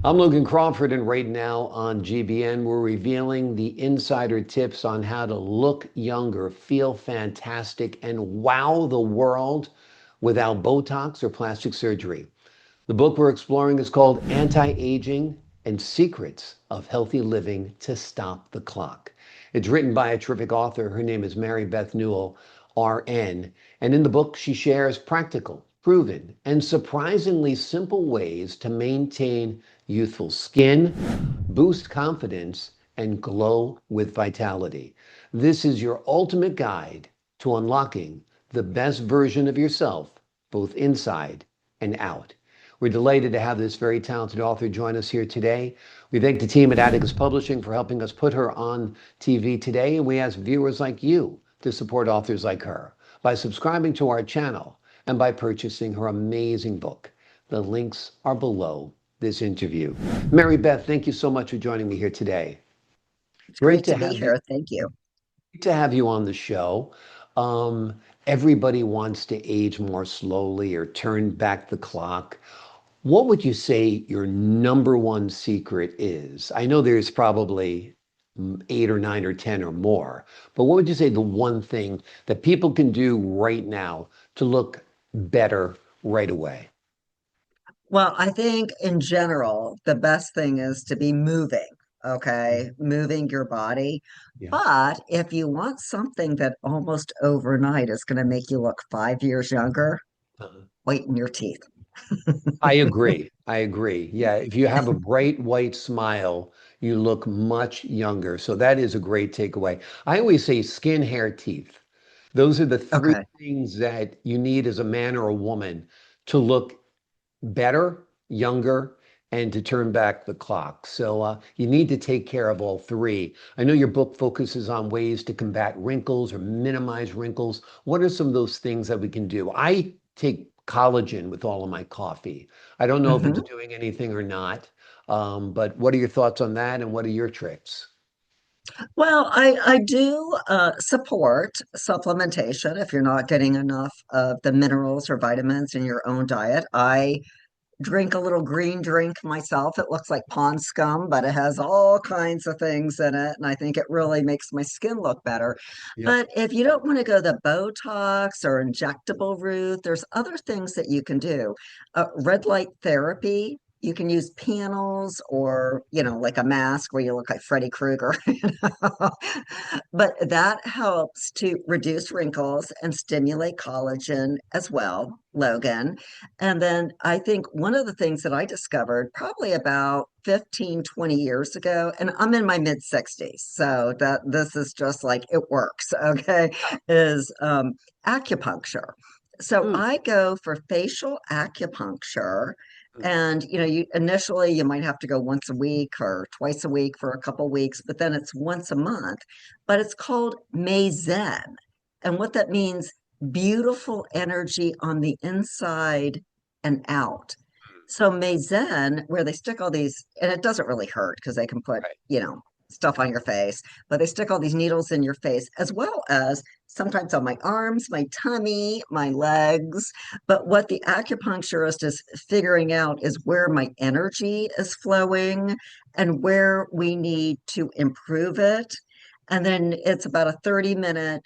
I'm Logan Crawford, and right now on GBN, we're revealing the insider tips on how to look younger, feel fantastic, and wow the world without Botox or plastic surgery. The book we're exploring is called Anti-Aging and Secrets of Healthy Living to Stop the Clock. It's written by a terrific author. Her name is Mary-Beth Newell, RN. And in the book, she shares practical, proven, and surprisingly simple ways to maintain youthful skin, boost confidence, and glow with vitality. This is your ultimate guide to unlocking the best version of yourself, both inside and out. We're delighted to have this very talented author join us here today. We thank the team at Atticus Publishing for helping us put her on TV today, and we ask viewers like you to support authors like her by subscribing to our channel and by purchasing her amazing book. The links are below this interview. Mary-Beth, thank you so much for joining me here today. It's Great great to to be have you, here. Thank you. to have you on the show. Um, Everybody wants to age more slowly or turn back the clock. What would you say your number one secret is? I know there's probably eight or nine or 10 or more, but what would you say the one thing that people can do right now to look better right away? Well, I think in general, the best thing is to be moving, okay? Mhm. Moving your body. Yeah. But if you want something that almost overnight is going to make you look 5 years younger, Uh-huh. whiten your teeth. I agree. I agree. Yeah, if you have a bright white smile, you look much younger. So that is a great takeaway. I always say skin, hair, teeth. Those are the three Okay. things that you need as a man or a woman to look better, younger, and to turn back the clock. So you need to take care of all three. I know your book focuses on ways to combat wrinkles or minimize wrinkles. What are some of those things that we can do? I take collagen with all of my coffee. I don't know if it's hmm doing anything or not, but what are your thoughts on that, and what are your tricks? Well, I do support supplementation if you're not getting enough of the minerals or vitamins in your own diet. I drink a little green drink myself. It looks like pond scum, but it has all kinds of things in it. And I think it really makes my skin look better. Yep. But if you don't want to go the Botox or injectable route, there's other things that you can do. Red light therapy. You can use panels or, like a mask where you look like Freddy Krueger. But that helps to reduce wrinkles and stimulate collagen as well, Logan. And then I think one of the things that I discovered probably about 15, 20 years ago, and I'm in my mid 60s, so that this is just like it works, okay, is acupuncture. So Mm, I go for facial acupuncture. mm. And you initially you might have to go once a week or twice a week for a couple weeks, but then it's once a month. But it's called Zen. And what that means beautiful energy on the inside and out. So Mazen, where they stick all these, and it doesn't really hurt because they can put, Right. stuff on your face, but they stick all these needles in your face as well as sometimes on my arms, my tummy, my legs. But what the acupuncturist is figuring out is where my energy is flowing and where we need to improve it. And then it's about a 30-minute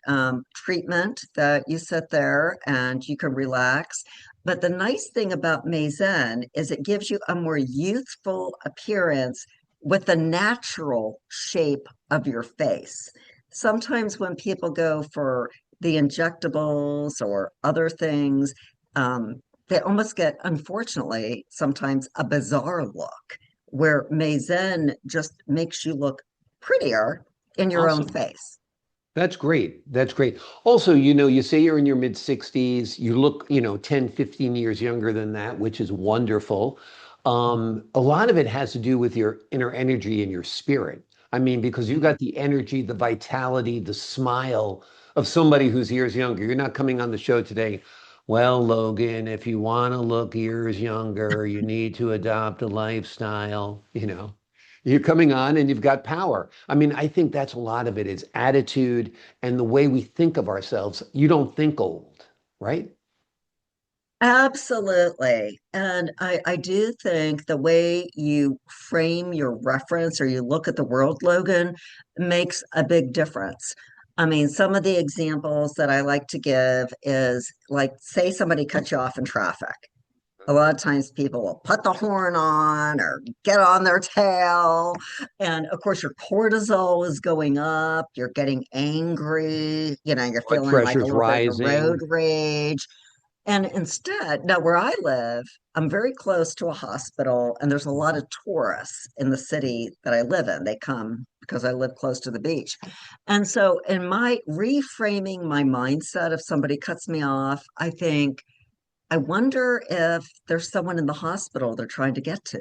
treatment that you sit there and you can relax. But the nice thing about Mazen is it gives you a more youthful appearance with the natural shape of your face. Sometimes when people go for the injectables or other things, they almost get, unfortunately, sometimes a bizarre look where Mazen just makes you look prettier in your own Awesome. face. That's great. That's great. Also, you say you're in your mid 60s. You look, 10, 15 years younger than that, which is wonderful. A lot of it has to do with your inner energy and your spirit. I mean, because you got the energy, the vitality, the smile of somebody who's years younger. You're not coming on the show today. Well, Logan, if you want to look years younger, you need to adopt a lifestyle. You're coming on and you've got power. I mean, I think that's a lot of it is attitude and the way we think of ourselves. You don't think old, right? Absolutely. And I do think the way you frame your reference or you look at the world, Logan, makes a big difference. I mean, some of the examples that I like to give is like, say somebody cuts you off in traffic. A lot of times people will put the horn on or get on their tail. And of course, your cortisol is going up. You're getting angry. You're Blood feeling like a pressure's little bit of road rising. rage. And instead, now where I live, I'm very close to a hospital, and there's a lot of tourists in the city that I live in. They come because I live close to the beach. And so, in my reframing my mindset, if somebody cuts me off, I think, I wonder if there's someone in the hospital they're trying to get to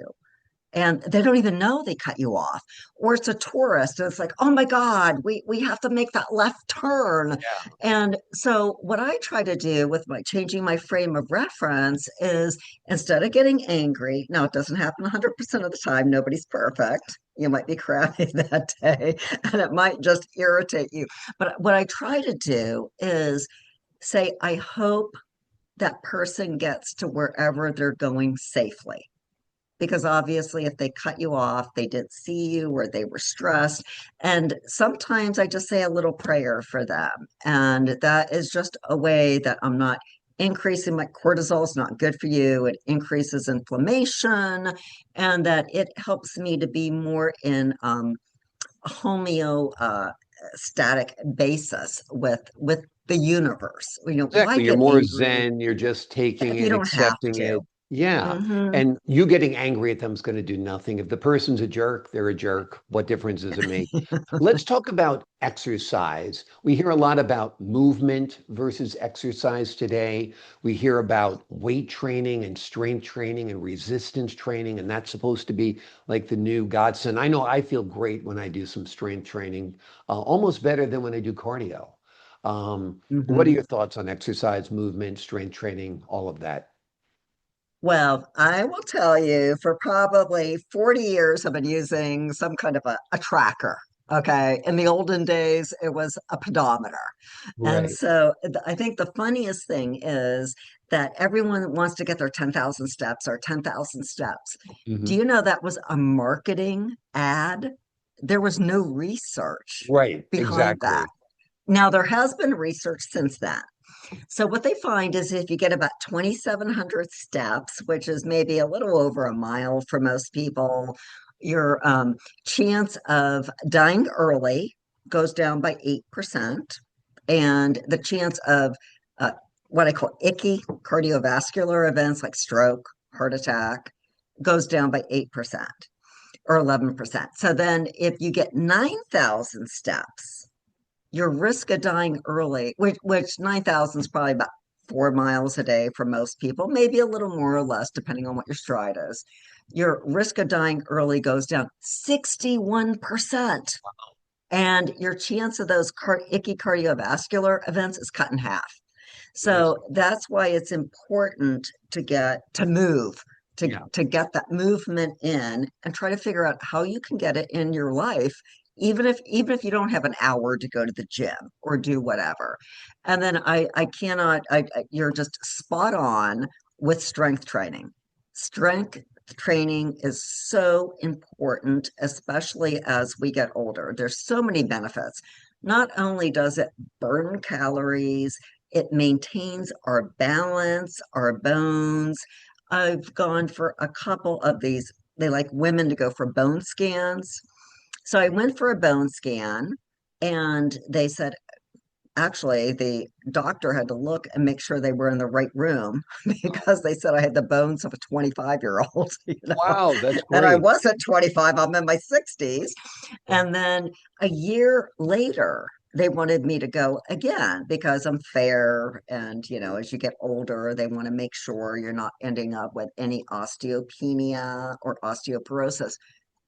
and they don't even know they cut you off, or it's a tourist and it's like, oh my god, we have to make that left turn. Yeah. And so what I try to do with my changing my frame of reference is, instead of getting angry, now it doesn't happen 100% of the time, nobody's perfect, you might be crabby that day and it might just irritate you, but what I try to do is say, I hope that person gets to wherever they're going safely, because obviously if they cut you off, they didn't see you or they were stressed. And sometimes I just say a little prayer for them, and that is just a way that I'm not increasing my cortisol. Is not good for you. It increases inflammation, and that it helps me to be more in a homeostatic basis with the universe. Why Exactly. You're get more angry zen. You're just taking if you it, don't have accepting to? it. Yeah. Hmm. And you getting angry at them is going to do nothing. If the person's a jerk, they're a jerk. What difference does it make? Let's talk about exercise. We hear a lot about movement versus exercise today. We hear about weight training and strength training and resistance training, and that's supposed to be like the new godsend. I know I feel great when I do some strength training, almost better than when I do cardio. What are Hmm. your thoughts on exercise, movement, strength training, all of that? Well, I will tell you, for probably 40 years, I've been using some kind of a tracker. Okay. In the olden days, it was a pedometer. And Right. so I think the funniest thing is that everyone wants to get their 10,000 steps or 10,000 steps. Do Hmm. you know that was a marketing ad? There was no research Right, behind that. exactly. Now, there has been research since then. So what they find is if you get about 2,700 steps, which is maybe a little over a mile for most people, your chance of dying early goes down by 8%. And the chance of uh, what I call icky cardiovascular events like stroke, heart attack, goes down by 8% or 11%. So then if you get 9,000 steps, your risk of dying early, which 9,000 is probably about 4 miles a day for most people, maybe a little more or less, depending on what your stride is. Your risk of dying early goes down 61%. And your chance of those icky cardiovascular events is cut in half. Yes. So that's why it's important to get to move, Yeah. to get that movement in and try to figure out how you can get it in your life, even if you don't have an hour to go to the gym or do whatever. And then I cannot you're just spot on with strength training. Strength training is so important, especially as we get older. There's so many benefits. Not only does it burn calories, it maintains our balance, our bones. I've gone for a couple of these. They like women to go for bone scans. So I went for a bone scan and they said, actually, the doctor had to look and make sure they were in the right room because they said I had the bones of a 25-year-old, Wow, that's and I great. wasn't 25, I'm in my 60s. And then a year later, they wanted me to go again because I'm fair. And, as you get older, they want to make sure you're not ending up with any osteopenia or osteoporosis.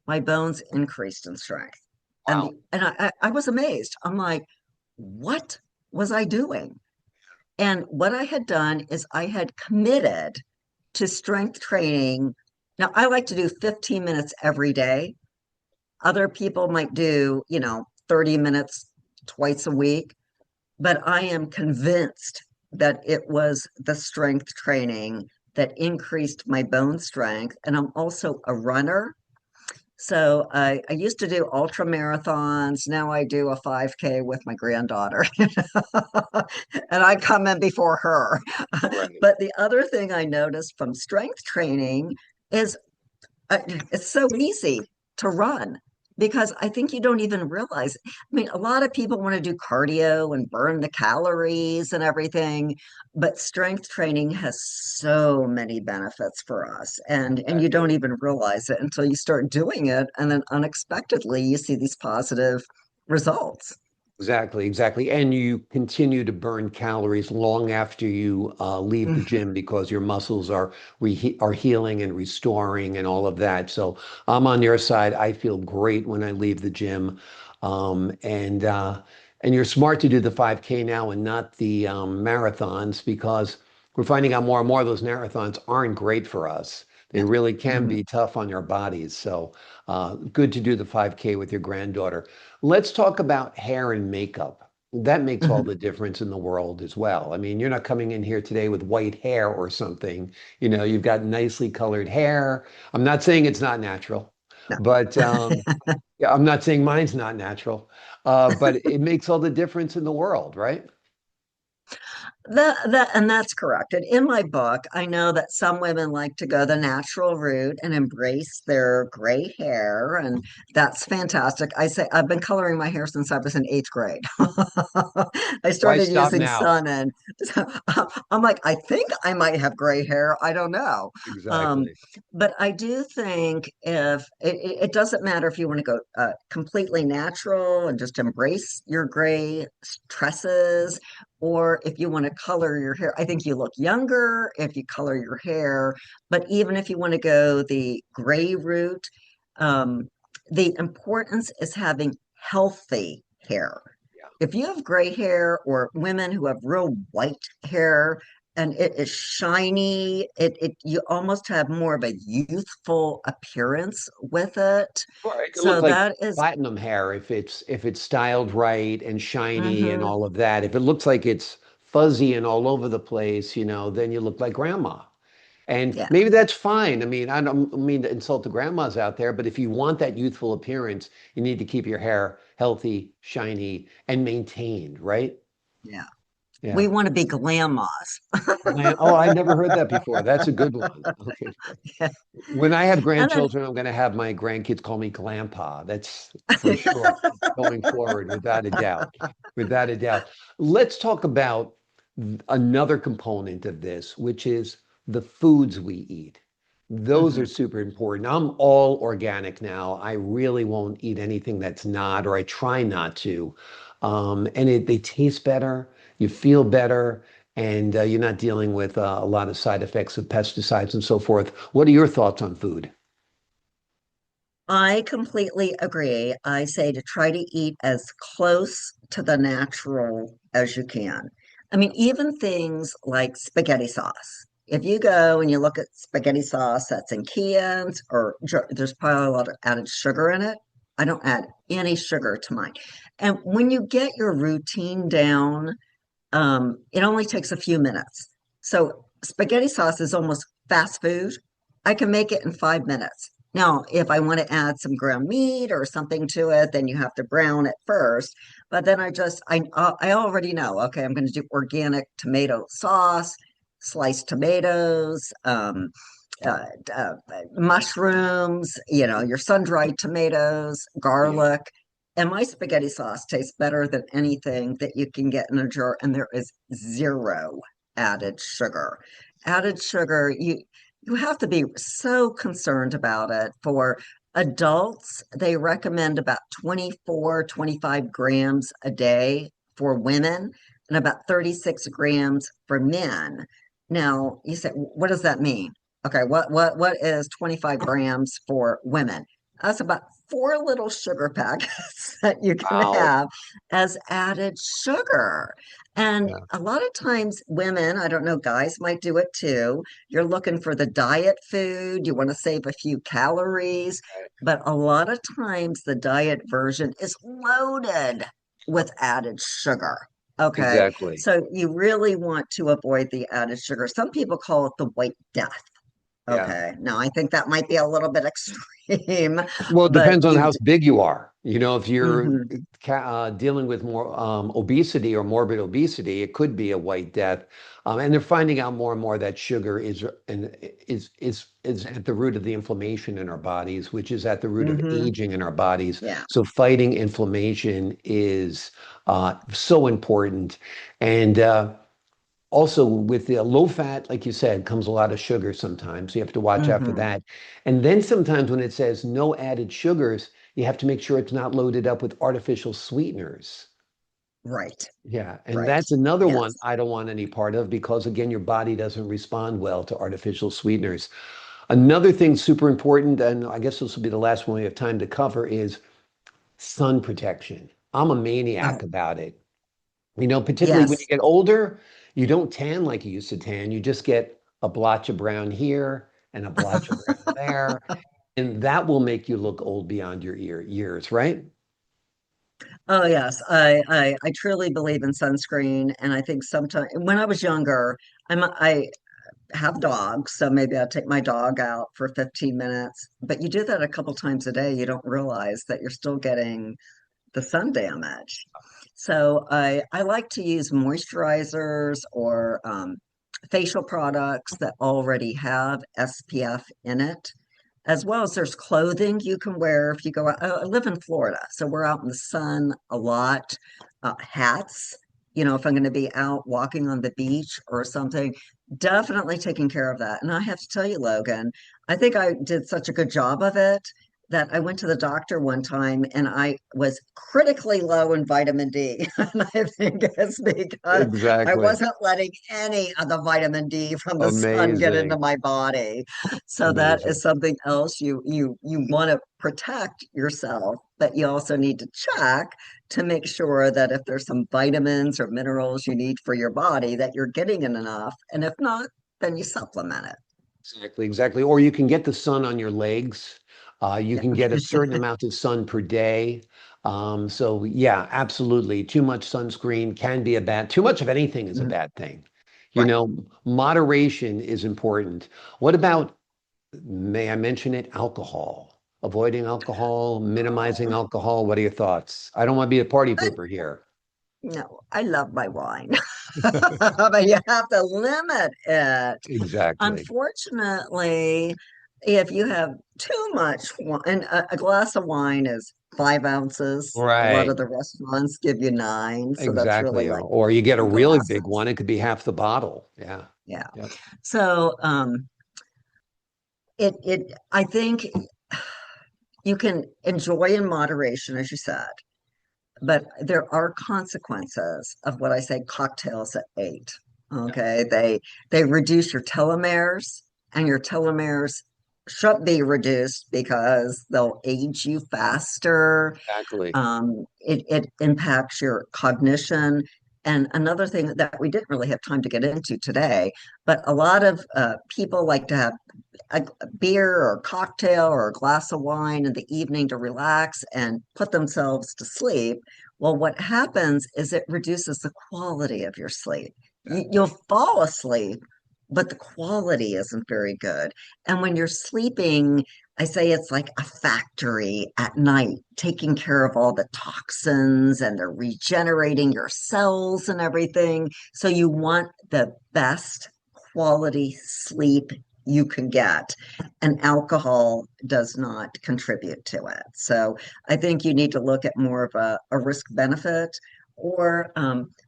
My bones increased in strength. And Wow. I was amazed. I'm like, what was I doing? And what I had done is I had committed to strength training. Now, I like to do 15 minutes every day. Other people might do, 30 minutes twice a week, but I am convinced that it was the strength training that increased my bone strength. And I'm also a runner. So I used to do ultra marathons. Now I do a 5K with my granddaughter, and I come in before her. Right. But the other thing I noticed from strength training is it's so easy to run because I think you don't even realize. I mean, a lot of people want to do cardio and burn the calories and everything, but strength training has so many benefits for us, and you don't Exactly. even realize it until you start doing it, and then unexpectedly you see these positive results. Exactly, exactly. And you continue to burn calories long after you leave the Mhm. gym because your muscles are healing and restoring and all of that. So I'm on your side. I feel great when I leave the gym. Um, and uh, and you're smart to do the 5K now and not the marathons because we're finding out more and more those marathons aren't great for us. They Yeah. really can Mhm. be tough on your bodies. So good to do the 5K with your granddaughter. Let's talk about hair and makeup. That makes all Mhm. the difference in the world as well. I mean, you're not coming in here today with white hair or something. You know, you've got nicely colored hair. I'm not saying it's not natural, No. but yeah, I'm not saying mine's not natural. But it makes all the difference in the world, right? And that's correct. And in my book, I know that some women like to go the natural route and embrace their gray hair, and that's fantastic. I say I've been coloring my hair since I was in eighth grade. I Why started stop using now? sun, and so, I'm like, I think I might have gray hair. I don't know. Um, Exactly. but I do think if it doesn't matter if you want to go completely natural and just embrace your gray tresses, or if you want to color your hair. I think you look younger if you color your hair. But even if you want to go the gray route, um, the importance is having healthy hair. Yeah. If you have gray hair or women who have real white hair and it is shiny, it you almost have more of a youthful appearance with it. Or it could So look like that is, platinum hair if it's styled right and shiny and mhm, all of that. If it looks like it's fuzzy and all over the place, then you look like grandma. And yeah. maybe that's fine. I mean, I don't mean to insult the grandmas out there, but if you want that youthful appearance, you need to keep your hair healthy, shiny, and maintained, right? Yeah. Yeah. We want to be glamours. Oh, I never heard that before. That's a good one. Okay. When I have And then, grandchildren, I'm going to have my grandkids call me grandpa. That's for sure going forward, without a doubt. Without a doubt. Let's talk about another component of this, which is the foods we eat. Those are mhm. super important. I'm all organic now. I really won't eat anything that's not, or I try not to. They taste better, you feel better, and you're not dealing with a lot of side effects of pesticides and so forth. What are your thoughts on food? I completely agree. I say to try to eat as close to the natural as you can. I mean, even things like spaghetti sauce. If you go and you look at spaghetti sauce that's in cans, or there's probably a lot of added sugar in it. I don't add any sugar to mine. And when you get your routine down, it only takes a few minutes. So spaghetti sauce is almost fast food. I can make it in 5 minutes. Now, if I want to add some ground meat or something to it, then you have to brown it first. But then I already know. Okay, I'm going to do organic tomato sauce, sliced tomatoes, uh, uh, mushrooms, your sun-dried tomatoes, Yeah. garlic. And my spaghetti sauce tastes better than anything that you can get in a jar, and there is zero added sugar. Added sugar, you have to be so concerned about it. For adults, they recommend about 24, 25 grams a day for women and about 36 grams for men. Now, you say, what does that mean? Okay, what is 25 grams for women? That's about four little sugar packets that you can Wow. have as added sugar. And Yeah. a lot of times, women, I don't know, guys might do it too. You're looking for the diet food, you want to save a few calories, but a lot of times the diet version is loaded with added sugar. Okay. Exactly. So you really want to avoid the added sugar. Some people call it the white death. Yeah. Okay. Now I think that might be a little bit extreme, Well, it but depends on how big you are. If you're mhm, dealing with more obesity or morbid obesity, it could be a white death. And they're finding out more and more that sugar is at the root of the inflammation in our bodies, which is at the root of mhm, aging in our bodies. yeah. So fighting inflammation is so important. And also, with the low fat, like you said, comes a lot of sugar sometimes. So you have to watch out for Mhm. that. And then sometimes when it says no added sugars, you have to make sure it's not loaded up with artificial sweeteners. Right. Yeah. And Right. that's another one Yes. I don't want any part of because, again, your body doesn't respond well to artificial sweeteners. Another thing super important, and I guess this will be the last one we have time to cover, is sun protection. I'm a maniac Oh, about it. Particularly when you yes. get older, you don't tan like you used to tan. You just get a blotch of brown here and a blotch of brown there. And that will make you look old beyond your years, right? Oh yes, I truly believe in sunscreen, and I think sometimes when I was younger, I have dogs, so maybe I'll take my dog out for 15 minutes. But you do that a couple times a day, you don't realize that you're still getting the sun damage. So I like to use moisturizers or facial products that already have SPF in it, as well as there's clothing you can wear if you go out. I live in Florida, so we're out in the sun a lot. Hats, if I'm going to be out walking on the beach or something, definitely taking care of that. And I have to tell you, Logan, I think I did such a good job of it that I went to the doctor one time and I was critically low in vitamin D. And I think it's because I Exactly. wasn't letting any of the vitamin D from the sun get into Amazing. my body. So that Amazing. is something else you want to protect yourself, but you also need to check to make sure that if there's some vitamins or minerals you need for your body, that you're getting in enough. And if not, then you supplement it. Exactly, exactly. Or you can get the sun on your legs. You Yeah. can get a certain amount of sun per day. So yeah, absolutely. Too much sunscreen can be too much of anything is a Mhm. bad thing. Right. Moderation is important. What about, may I mention it, alcohol? Avoiding alcohol, minimizing Oh, alcohol. What are your thoughts? I don't want to be a party I, pooper here. no, I love my wine, but you have to limit it. Exactly. Unfortunately, if you have too much wine, and a glass of wine is 5 ounces. A lot Right. of the restaurants give you nine, so that's really Exactly. like Or you get a two really big glasses. one, it could be half the bottle. Yeah. Yeah. Yep. So it I think you can enjoy in moderation, as you said, but there are consequences of what I say cocktails at 8. Okay. They reduce your telomeres, and your telomeres should be reduced because they'll age you faster. Exactly. It impacts your cognition. And another thing that we didn't really have time to get into today, but a lot of people like to have a beer or cocktail or a glass of wine in the evening to relax and put themselves to sleep. Well, what happens is it reduces the quality of your sleep. You'll Exactly. fall asleep, but the quality isn't very good. And when you're sleeping, I say it's like a factory at night, taking care of all the toxins and they're regenerating your cells and everything. So you want the best quality sleep you can get, and alcohol does not contribute to it. So I think you need to look at more of a risk benefit. Or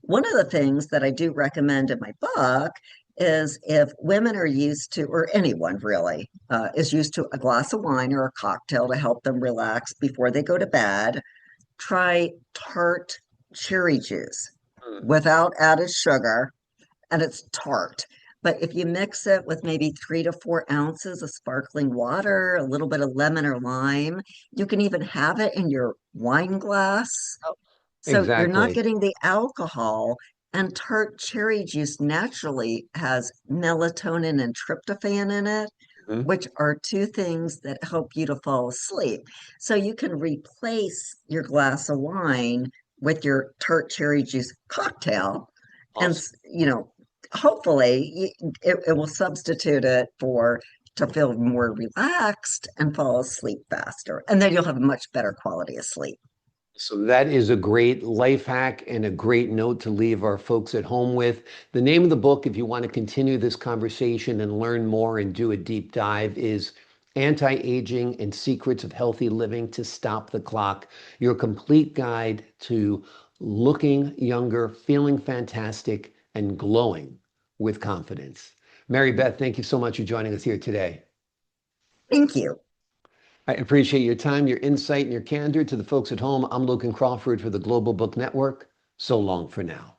one of the things that I do recommend in my book is if women are used to, or anyone really, is used to a glass of wine or a cocktail to help them relax before they go to bed, try tart cherry juice Mm. without added sugar, and it's tart. But if you mix it with maybe 3 to 4 ounces of sparkling water, a little bit of lemon or lime, you can even have it in your wine glass. So you're not Exactly. getting the alcohol. And tart cherry juice naturally has melatonin and tryptophan in it, Mhm. which are two things that help you to fall asleep. So you can replace your glass of wine with your tart cherry juice cocktail. And, Awesome. hopefully it will substitute it for to feel more relaxed and fall asleep faster. And then you'll have a much better quality of sleep. So that is a great life hack and a great note to leave our folks at home with. The name of the book, if you want to continue this conversation and learn more and do a deep dive, is Anti-Aging and Secrets of Healthy Living to Stop the Clock, your complete guide to looking younger, feeling fantastic, and glowing with confidence. Mary-Beth, thank you so much for joining us here today. Thank you. I appreciate your time, your insight, and your candor. To the folks at home, I'm Logan Crawford for the Global Book Network. So long for now.